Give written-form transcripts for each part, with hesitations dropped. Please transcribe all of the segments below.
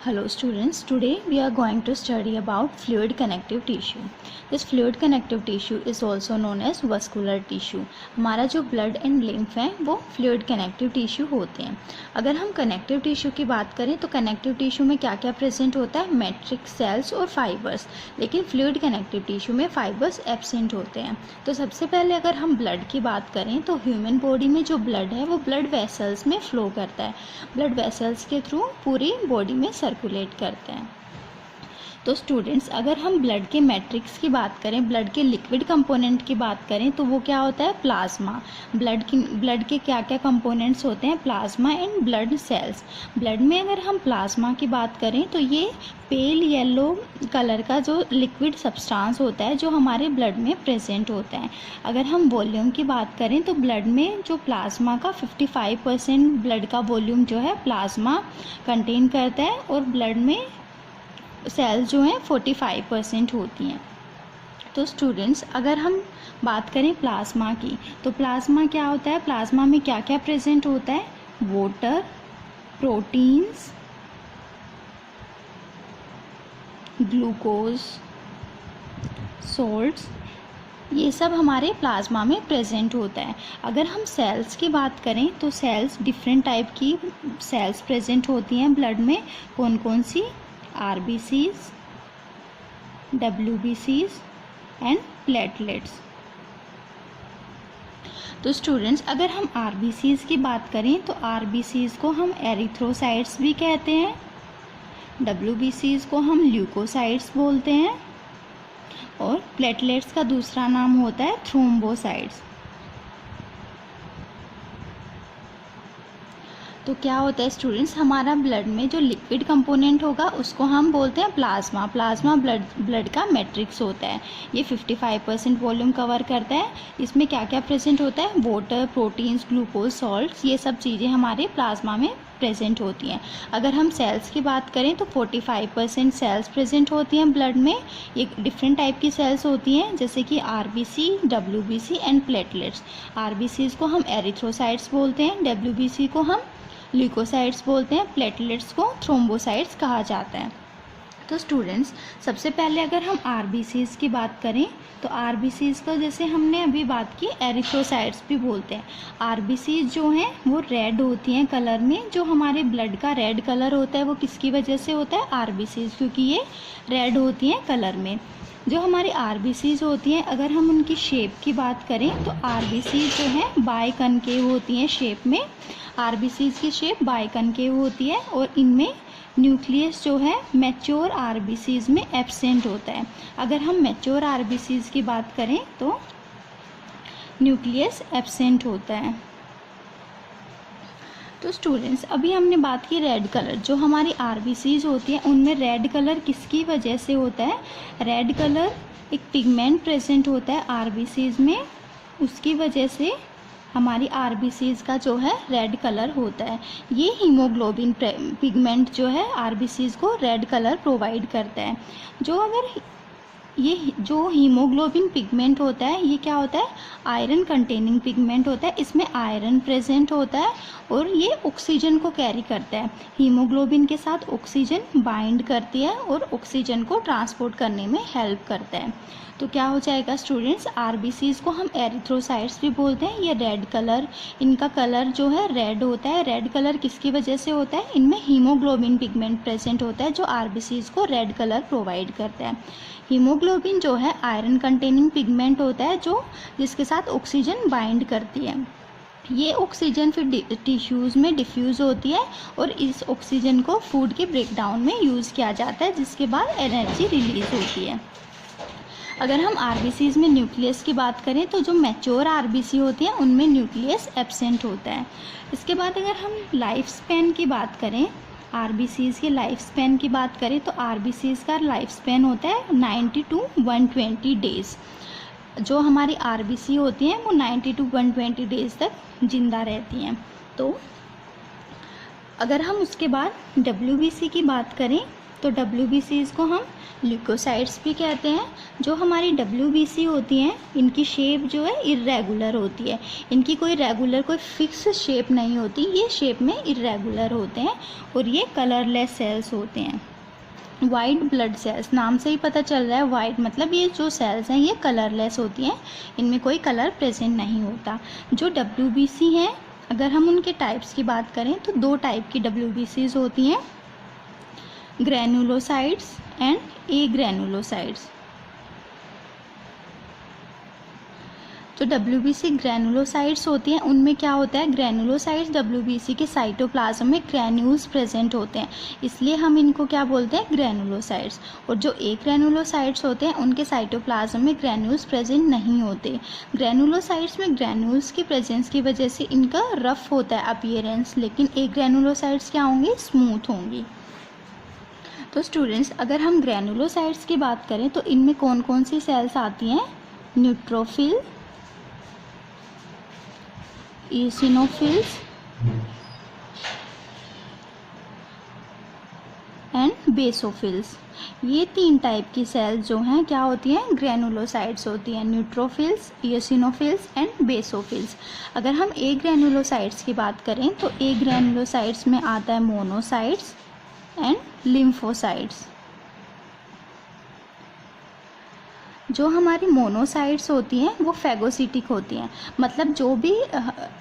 Hello students, today we are going to study about fluid connective tissue. This fluid connective tissue is also known as vascular tissue. हमारा जो blood and lymph है वो fluid connective tissue होते हैं. अगर हम connective tissue की बात करें तो connective tissue में क्या क्या present होता है, matrix cells और fibers. लेकिन fluid connective tissue में fibers absent होते हैं. तो सबसे पहले अगर हम blood की बात करें तो human body में जो blood है वो blood vessels में flow करता है. blood vessels के थ्रू पूरी body में सर्कुलेट करते हैं. तो स्टूडेंट्स, अगर हम ब्लड के मैट्रिक्स की बात करें, ब्लड के लिक्विड कंपोनेंट की बात करें तो वो क्या होता है, प्लाज्मा. ब्लड के क्या क्या कंपोनेंट्स होते हैं, plasma and blood cells. Blood में अगर हम प्लाज्मा की बात करें तो ये पेल येलो कलर का जो लिक्विड सब्सटेंस होता है जो हमारे ब्लड में प्रेजेंट होता है. अगर हम वॉल्यूम की बात करें तो ब्लड में जो प्लाज्मा का 55% ब्लड का वॉल्यूम जो है प्लाज्मा कंटेन करता है और ब्लड में सेल्स जो हैं 45% होती हैं. तो स्टूडेंट्स, अगर हम बात करें प्लाज्मा की तो प्लाज्मा क्या होता है, प्लाज्मा में क्या क्या प्रेजेंट होता है, वाटर, प्रोटीन्स, ग्लूकोज, सॉल्ट्स, ये सब हमारे प्लाज्मा में प्रेजेंट होता है. अगर हम सेल्स की बात करें तो सेल्स डिफरेंट टाइप की सेल्स प्रेजेंट होती हैं ब्लड में. कौन कौन सी, RBCs, WBCs एंड प्लेटलेट्स. तो स्टूडेंट्स, अगर हम RBCs की बात करें तो RBCs को हम एरिथ्रोसाइट्स भी कहते हैं, WBCs को हम ल्यूकोसाइट्स बोलते हैं और प्लेटलेट्स का दूसरा नाम होता है थ्रोम्बोसाइट्स. तो क्या होता है स्टूडेंट्स, हमारा ब्लड में जो लिक्विड कंपोनेंट होगा उसको हम बोलते हैं प्लाज्मा. प्लाज्मा ब्लड का मैट्रिक्स होता है. ये 55% वॉल्यूम कवर करता है. इसमें क्या क्या प्रेजेंट होता है, वाटर, प्रोटीन्स, ग्लूकोज, सॉल्ट्स, ये सब चीज़ें हमारे प्लाज्मा में प्रेजेंट होती हैं. अगर हम सेल्स की बात करें तो 45% सेल्स प्रेजेंट होती हैं ब्लड में. ये डिफरेंट टाइप की सेल्स होती हैं जैसे कि RBC, WBC and platelets. RBCs को हम एरिथ्रोसाइट्स बोलते हैं, WBC को हम ल्यूकोसाइट्स बोलते हैं, प्लेटलेट्स को थ्रोम्बोसाइट्स कहा जाता है. तो स्टूडेंट्स, सबसे पहले अगर हम RBCs की बात करें तो RBCs को जैसे हमने अभी बात की एरिथ्रोसाइट्स भी बोलते हैं. RBCs जो हैं वो रेड होती हैं कलर में. जो हमारे ब्लड का रेड कलर होता है वो किसकी वजह से होता है, RBCs, क्योंकि ये रेड होती हैं कलर में. जो हमारी RBCs होती हैं, अगर हम उनकी शेप की बात करें तो RBCs जो हैं बाइकनकेव होती हैं शेप में. RBCs की शेप बाइकनकेव होती है और इनमें न्यूक्लियस जो है मैच्योर RBCs में एब्सेंट होता है. अगर हम मैच्योर RBCs की बात करें तो न्यूक्लियस एब्सेंट होता है. तो स्टूडेंट्स, अभी हमने बात की रेड कलर. जो हमारी RBCs होती हैं उनमें रेड कलर किसकी वजह से होता है, रेड कलर एक पिगमेंट प्रेजेंट होता है RBCs में, उसकी वजह से हमारी RBCs का जो है रेड कलर होता है. ये हीमोग्लोबिन पिगमेंट जो है RBCs को रेड कलर प्रोवाइड करता है. ये जो हीमोग्लोबिन पिगमेंट होता है ये क्या होता है, आयरन कंटेनिंग पिगमेंट होता है. इसमें आयरन प्रेजेंट होता है और ये ऑक्सीजन को कैरी करता है. हीमोग्लोबिन के साथ ऑक्सीजन बाइंड करती है और ऑक्सीजन को ट्रांसपोर्ट करने में हेल्प करता है. तो क्या हो जाएगा स्टूडेंट्स, RBCs को हम एरिथ्रोसाइट्स भी बोलते हैं. ये रेड कलर, इनका कलर जो है रेड होता है. रेड कलर किसकी वजह से होता है, इनमें हीमोग्लोबिन पिगमेंट प्रेजेंट होता है जो RBCs को रेड कलर प्रोवाइड करता है. हीमोग्लोबिन जो है आयरन कंटेनिंग पिगमेंट होता है जो जिसके साथ ऑक्सीजन बाइंड करती है. ये ऑक्सीजन फिर टिश्यूज़ में डिफ्यूज़ होती है और इस ऑक्सीजन को फूड के ब्रेकडाउन में यूज़ किया जाता है जिसके बाद एनर्जी रिलीज़ होती है. अगर हम RBCs में न्यूक्लियस की बात करें तो जो मैच्योर RBC होती है उनमें न्यूक्लियस एब्सेंट होता है. इसके बाद अगर हम लाइफ स्पैन की बात करें, RBCs के लाइफ स्पैन की बात करें तो RBCs का लाइफ स्पैन होता है 90 to 120 डेज़. जो हमारी RBC होती हैं वो 90 to 120 डेज़ तक जिंदा रहती हैं. तो अगर हम उसके बाद WBC की बात करें तो WBCs को हम ल्यूकोसाइट्स भी कहते हैं। जो हमारी WBC होती हैं इनकी शेप जो है इर्रेगुलर होती है, इनकी कोई रेगुलर कोई फिक्स शेप नहीं होती, ये शेप में इर्रेगुलर होते हैं और ये कलरलेस सेल्स होते हैं। वाइट ब्लड सेल्स, नाम से ही पता चल रहा है वाइट मतलब ये जो सेल्स हैं ये कलरलेस होती हैं, इनमें कोई कलर प्रेजेंट नहीं होता। जो WBC हैं अगर हम उनके टाइप्स की बात करें तो 2 टाइप की WBCs होती हैं, ग्रैनुलोसाइट्स एंड एग्रैनुलोसाइट्स। जो WBC ग्रैनुलोसाइट्स होती हैं उनमें क्या होता है, ग्रैनुलोसाइट्स WBC के साइटोप्लाज्म में ग्रैन्यूल्स प्रेजेंट होते हैं, इसलिए हम इनको क्या बोलते हैं, ग्रैनुलोसाइट्स। और जो एग्रैनुलोसाइट्स होते हैं उनके साइटोप्लाज्म में ग्रैन्यूल्स प्रेजेंट नहीं होते। ग्रैनुलोसाइट्स में ग्रैन्यूल्स की प्रेजेंस की वजह से इनका रफ होता है अपीयरेंस, लेकिन एग्रैनुलोसाइट्स क्या होंगी, स्मूथ होंगी। तो स्टूडेंट्स अगर हम ग्रैनुलोसाइट्स की बात करें तो इनमें कौन कौन सी सेल्स आती हैं, न्यूट्रोफिल, eosinophils एंड बेसोफिल्स। ये 3 टाइप की सेल्स जो हैं क्या होती हैं, ग्रैनुलोसाइट्स होती हैं, न्यूट्रोफिल्स, eosinophils एंड बेसोफिल्स। अगर हम ए ग्रैनुलोसाइट्स की बात करें तो ए ग्रैनुलोसाइट्स में आता है मोनोसाइट्स एंड लिम्फोसाइट्स। जो हमारी मोनोसाइट्स होती हैं वो फैगोसिटिक होती हैं, मतलब जो भी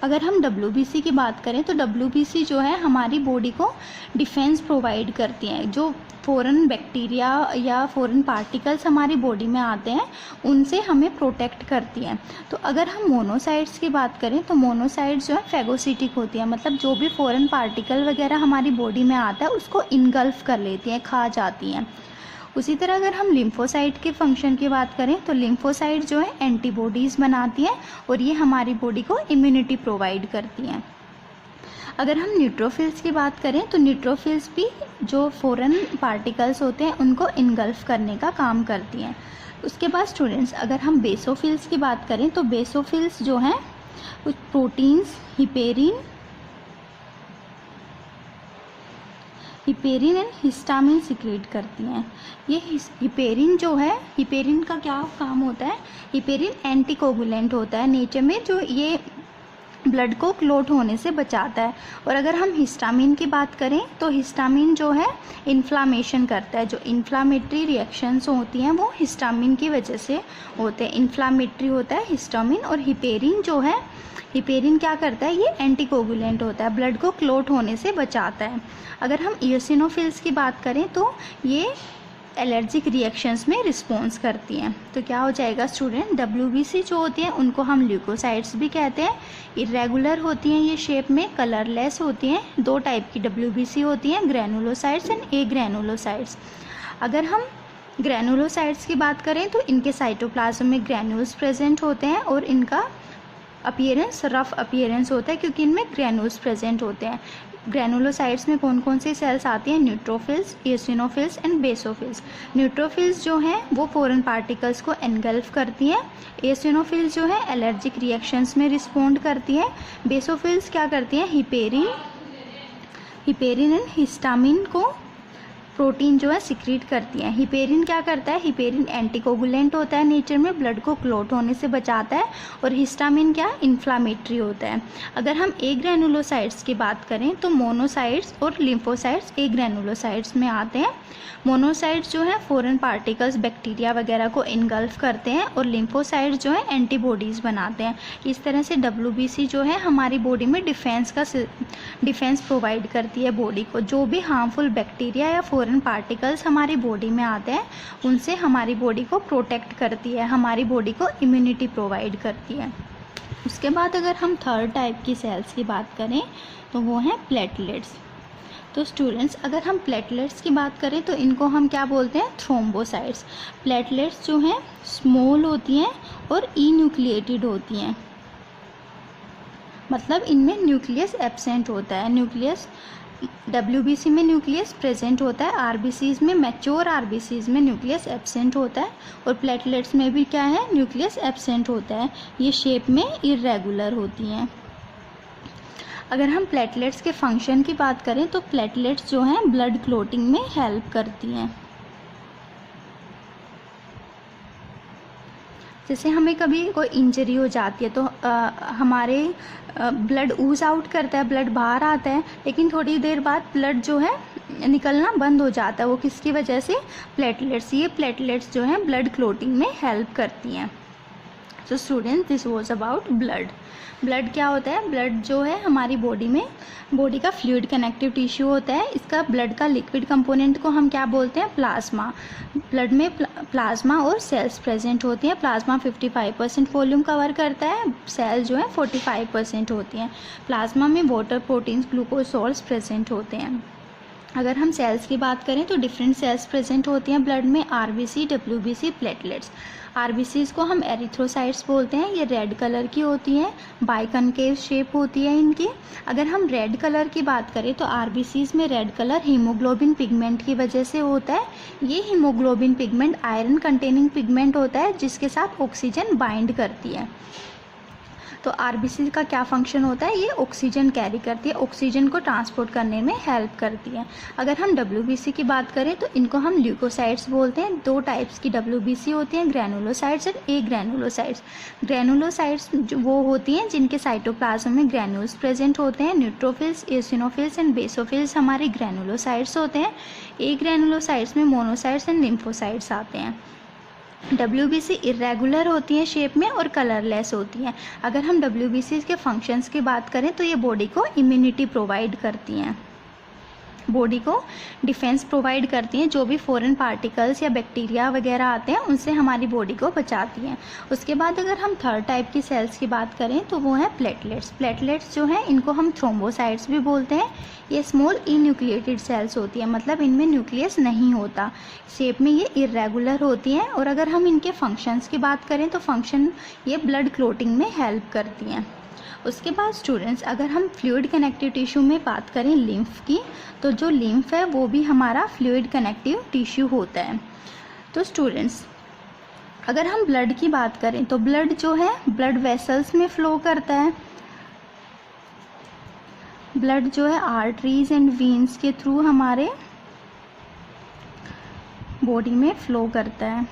अगर हम WBC की बात करें तो WBC जो है हमारी बॉडी को डिफेंस प्रोवाइड करती हैं। जो फॉरेन बैक्टीरिया या फॉरेन पार्टिकल्स हमारी बॉडी में आते हैं उनसे हमें प्रोटेक्ट करती हैं। तो अगर हम मोनोसाइट्स की बात करें तो मोनोसाइट्स जो है फैगोसिटिक होती हैं, मतलब जो भी फॉरेन पार्टिकल वगैरह हमारी बॉडी में आता है उसको इनगल्फ कर लेती हैं, खा जाती हैं। उसी तरह अगर हम लिम्फोसाइट के फंक्शन की बात करें तो लिम्फोसाइट जो है एंटीबॉडीज़ बनाती हैं और ये हमारी बॉडी को इम्यूनिटी प्रोवाइड करती हैं। अगर हम न्यूट्रोफिल्स की बात करें तो न्यूट्रोफिल्स भी जो फॉरेन पार्टिकल्स होते हैं उनको इनगल्फ करने का काम करती हैं। उसके बाद स्टूडेंट्स अगर हम बेसोफिल्स की बात करें तो बेसोफिल्स जो हैं कुछ proteins heparin and histamine secrete करती हैं। ये हिपेरिन जो है, हिपेरिन का क्या काम होता है, हिपेरिन एंटीकोगुलेंट होता है नेचर में, जो ये ब्लड को क्लॉट होने से बचाता है। और अगर हम हिस्टामिन की बात करें तो हिस्टामिन जो है इन्फ्लामेशन करता है, जो इन्फ्लामेटरी रिएक्शंस होती हैं वो हिस्टामिन की वजह से होते हैं, इन्फ्लामेटरी होता है हिस्टामिन। और हिपेरिन जो है, हिपेरिन क्या करता है, ये एंटीकोगुलेंट होता है, ब्लड को क्लॉट होने से बचाता है। अगर हम इयोसिनोफिल्स की बात करें तो ये एलर्जिक रिएक्शंस में रिस्पॉन्स करती हैं। तो क्या हो जाएगा स्टूडेंट, WBC जो होती हैं उनको हम ल्यूकोसाइट्स भी कहते हैं। इरेगुलर होती हैं ये शेप में, कलरलेस होती हैं। 2 टाइप की WBC होती हैं, ग्रैनुलोसाइट्स एंड ए ग्रैनुलोसाइट्स। अगर हम ग्रैनुलोसाइट्स की बात करें तो इनके साइटोप्लाज्म में ग्रैन्यूल्स प्रेजेंट होते हैं और इनका अपीयरेंस रफ अपीयरेंस होता है क्योंकि इनमें ग्रैन्यूल्स प्रेजेंट होते हैं। ग्रैनुलोसाइट्स में कौन कौन सी सेल्स आती हैं, न्यूट्रोफिल्स, इयोसिनोफिल्स एंड बेसोफिल्स। न्यूट्रोफिल्स जो हैं वो फॉरेन पार्टिकल्स को एनगल्फ करती हैं। इयोसिनोफिल्स जो है एलर्जिक रिएक्शंस में रिस्पोंड करती हैं। बेसोफिल्स क्या करती हैं, हिपेरिन एंड हिस्टामिन को प्रोटीन जो है सिक्रीट करती हैं। हिपेरिन क्या करता है, हिपेरिन एंटीकोगुलेंट होता है नेचर में, ब्लड को क्लॉट होने से बचाता है। और हिस्टामिन क्या, इन्फ्लामेटरी होता है। अगर हम ए ग्रैनुलोसाइट्स की बात करें तो मोनोसाइट्स और लिम्फोसाइट्स ए ग्रैनुलोसाइट्स में आते हैं। मोनोसाइट्स जो है फॉरेन पार्टिकल्स बैक्टीरिया वगैरह को इनगल्फ करते हैं और लिम्फोसाइट्स जो है एंटीबॉडीज़ बनाते हैं। इस तरह से WBC जो है हमारी बॉडी में डिफेंस प्रोवाइड करती है बॉडी को। जो भी हार्मफुल बैक्टीरिया या फॉरेन पार्टिकल्स हमारी बॉडी में आते हैं उनसे हमारी बॉडी को प्रोटेक्ट करती है, हमारी बॉडी को इम्यूनिटी प्रोवाइड करती है। उसके बाद अगर हम 3rd टाइप की सेल्स की बात करें तो वो हैं प्लेटलेट्स। तो स्टूडेंट्स अगर हम प्लेटलेट्स की बात करें तो इनको हम क्या बोलते हैं, थ्रोम्बोसाइट्स। प्लेटलेट्स जो हैं स्मॉल होती हैं और न्यूक्लिएटेड होती हैं, मतलब इनमें न्यूक्लियस एब्सेंट होता है। न्यूक्लियस WBC में न्यूक्लियस प्रेजेंट होता है, RBCs में, मैच्योर RBCs में न्यूक्लियस एब्सेंट होता है और प्लेटलेट्स में भी क्या है, न्यूक्लियस एब्सेंट होता है। ये शेप में इरेगुलर होती हैं। अगर हम प्लेटलेट्स के फंक्शन की बात करें तो प्लेटलेट्स जो हैं ब्लड क्लोटिंग में हेल्प करती हैं। जैसे हमें कभी कोई इंजरी हो जाती है तो हमारे ब्लड ऊज आउट करता है, ब्लड बाहर आता है, लेकिन थोड़ी देर बाद ब्लड जो है निकलना बंद हो जाता है। वो किसकी वजह से? प्लेटलेट्स। ये प्लेटलेट्स जो हैं ब्लड क्लोटिंग में हेल्प करती हैं। So students, this was about blood. Blood क्या होता है? ब्लड जो है हमारी बॉडी का फ्लूइड कनेक्टिव टिश्यू होता है। इसका ब्लड का लिक्विड कंपोनेंट को हम क्या बोलते हैं? प्लाज्मा। ब्लड में प्लाज्मा और सेल्स प्रेजेंट होती हैं। प्लाज्मा 55% वॉल्यूम कवर करता है, सेल जो है 45% होती हैं। प्लाज्मा में water, proteins, glucose salts present होते हैं। अगर हम सेल्स की बात करें तो डिफरेंट सेल्स प्रेजेंट होती हैं ब्लड में, आरबीसी, डब्ल्यूबीसी, प्लेटलेट्स। आरबीसीज को हम एरिथ्रोसाइट्स बोलते हैं। ये रेड कलर की होती हैं, बाइकनकेव शेप होती है इनकी। अगर हम रेड कलर की बात करें तो आरबीसीज में रेड कलर हीमोग्लोबिन पिगमेंट की वजह से होता है। ये haemoglobin pigment iron containing pigment होता है जिसके साथ ऑक्सीजन बाइंड करती है। तो आरबीसी का क्या फंक्शन होता है? ये ऑक्सीजन कैरी करती है, ऑक्सीजन को ट्रांसपोर्ट करने में हेल्प करती है। अगर हम डब्ल्यूबीसी की बात करें तो इनको हम ल्यूकोसाइट्स बोलते हैं। 2 टाइप्स की डब्ल्यूबीसी होती हैं, ग्रैनुलोसाइट्स और ए ग्रैनुलोसाइट्स। ग्रैनुलोसाइट्स वो होती हैं जिनके साइटोप्लाज्म में ग्रैन्यूल्स प्रेजेंट होते हैं। न्यूट्रोफिल्स, एसिनोफिल्स एंड बेसोफिल्स हमारे ग्रैनुलोसाइट्स होते हैं। ए ग्रैनुलोसाइट्स में मोनोसाइट्स एंड लिम्फोसाइट्स आते हैं। डब्ल्यूबीसी इरेगुलर होती हैं शेप में और कलरलेस होती हैं। अगर हम डब्ल्यूबीसी के फंक्शंस की बात करें तो ये बॉडी को इम्यूनिटी प्रोवाइड करती हैं, बॉडी को डिफेंस प्रोवाइड करती हैं। जो भी फॉरेन पार्टिकल्स या बैक्टीरिया वगैरह आते हैं उनसे हमारी बॉडी को बचाती हैं। उसके बाद अगर हम थर्ड टाइप की सेल्स की बात करें तो वो है प्लेटलेट्स। प्लेटलेट्स जो हैं इनको हम थ्रोम्बोसाइट्स भी बोलते हैं। ये स्मॉल इन्यूक्लिएटेड सेल्स होती हैं, मतलब इनमें न्यूक्लियस नहीं होता, शेप में ये इरेगुलर होती हैं। और अगर हम इनके फंक्शंस की बात करें तो फंक्शन ये ब्लड क्लोटिंग में हेल्प करती हैं। उसके बाद स्टूडेंट्स, अगर हम फ्लूइड कनेक्टिव टिश्यू में बात करें लिम्फ की, तो जो लिम्फ है वो भी हमारा फ्लूइड कनेक्टिव टिश्यू होता है। तो स्टूडेंट्स, अगर हम ब्लड की बात करें तो ब्लड जो है ब्लड वेसल्स में फ्लो करता है। ब्लड जो है आर्टरीज एंड वीन्स के थ्रू हमारे बॉडी में फ्लो करता है।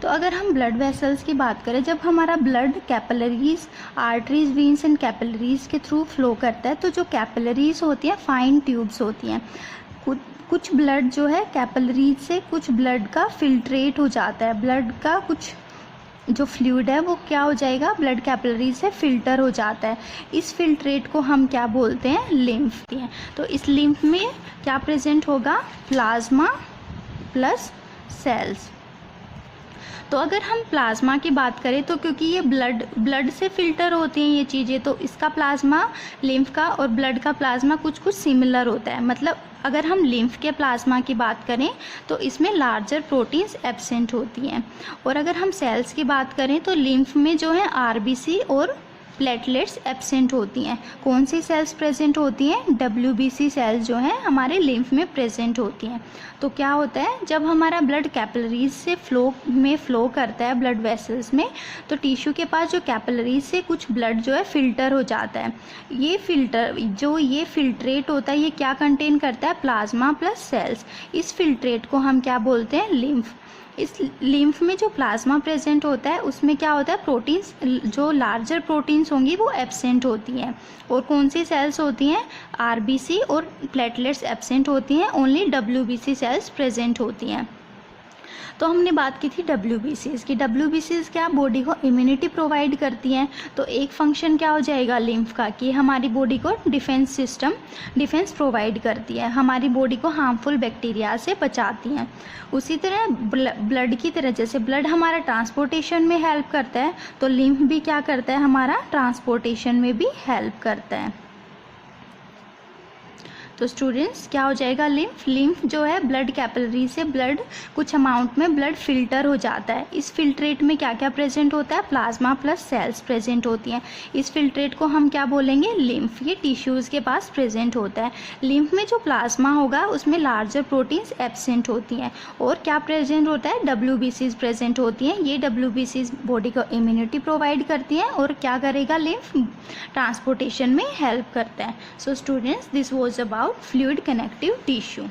तो अगर हम ब्लड वेसल्स की बात करें, जब हमारा blood capillaries, arteries, veins and capillaries के थ्रू फ्लो करता है तो जो कैपिलरीज होती हैं फाइन ट्यूब्स होती हैं। कुछ ब्लड जो है कैपिलरीज से कुछ ब्लड का फिल्ट्रेट हो जाता है, ब्लड का कुछ जो फ्लूइड है वो क्या हो जाएगा, ब्लड कैपिलरीज से फिल्टर हो जाता है। इस फिल्ट्रेट को हम क्या बोलते हैं, लिम्फ। तो इस लिम्फ में क्या प्रेजेंट होगा, प्लाज्मा प्लस सेल्स। तो अगर हम प्लाज्मा की बात करें तो क्योंकि ये ब्लड से फिल्टर होती हैं ये चीज़ें, तो इसका प्लाज्मा, लिम्फ का और ब्लड का प्लाज्मा कुछ सिमिलर होता है। मतलब अगर हम लिम्फ के प्लाज्मा की बात करें तो इसमें लार्जर प्रोटीन्स एब्सेंट होती हैं। और अगर हम सेल्स की बात करें तो लिम्फ में जो है आरबीसी और प्लेटलेट्स एब्सेंट होती हैं। कौन सी सेल्स प्रेजेंट होती हैं, डब्ल्यूबीसी सेल्स जो हैं हमारे लिम्फ में प्रेजेंट होती हैं। तो क्या होता है, जब हमारा ब्लड कैपिलरीज से फ्लो करता है ब्लड वेसल्स में, तो टिश्यू के पास जो कैपिलरीज से कुछ ब्लड जो है फिल्टर हो जाता है। ये फिल्ट्रेट होता है, ये क्या कंटेन करता है, प्लाज्मा प्लस सेल्स। इस फिल्ट्रेट को हम क्या बोलते हैं, लिम्फ। इस लिम्फ में जो प्लाज्मा प्रेजेंट होता है उसमें क्या होता है, प्रोटीन्स, जो लार्जर प्रोटीन्स होंगी वो एब्सेंट होती हैं। और कौन सी सेल्स होती हैं, आरबीसी और प्लेटलेट्स एब्सेंट होती हैं, ओनली डब्ल्यूबीसी सेल्स प्रेजेंट होती हैं। तो हमने बात की थी डब्ल्यूबीसीज की। डब्ल्यूबीसीज क्या, बॉडी को इम्यूनिटी प्रोवाइड करती हैं। तो एक फंक्शन क्या हो जाएगा लिम्फ का, कि हमारी बॉडी को डिफेंस प्रोवाइड करती है, हमारी बॉडी को हार्मफुल बैक्टीरिया से बचाती हैं। उसी तरह ब्लड की तरह, जैसे ब्लड हमारा ट्रांसपोर्टेशन में हेल्प करता है, तो लिम्फ भी क्या करता है, हमारा ट्रांसपोर्टेशन में भी हेल्प करता है। तो स्टूडेंट्स क्या हो जाएगा, लिम्फ। लिम्फ जो है ब्लड कैपिलरी से ब्लड कुछ अमाउंट में ब्लड फिल्टर हो जाता है। इस फिल्ट्रेट में क्या क्या प्रेजेंट होता है, प्लाज्मा प्लस सेल्स प्रेजेंट होती हैं। इस फिल्ट्रेट को हम क्या बोलेंगे, लिम्फ। ये टिश्यूज़ के पास प्रेजेंट होता है। लिम्फ में जो प्लाज्मा होगा उसमें लार्जर प्रोटीन्स एब्सेंट होती हैं और क्या प्रेजेंट होता है, WBCs प्रेजेंट होती हैं। ये WBCs बॉडी को इम्यूनिटी प्रोवाइड करती हैं और क्या करेगा, लिम्फ ट्रांसपोर्टेशन में हेल्प करता है। So students, this was about fluid connective tissue.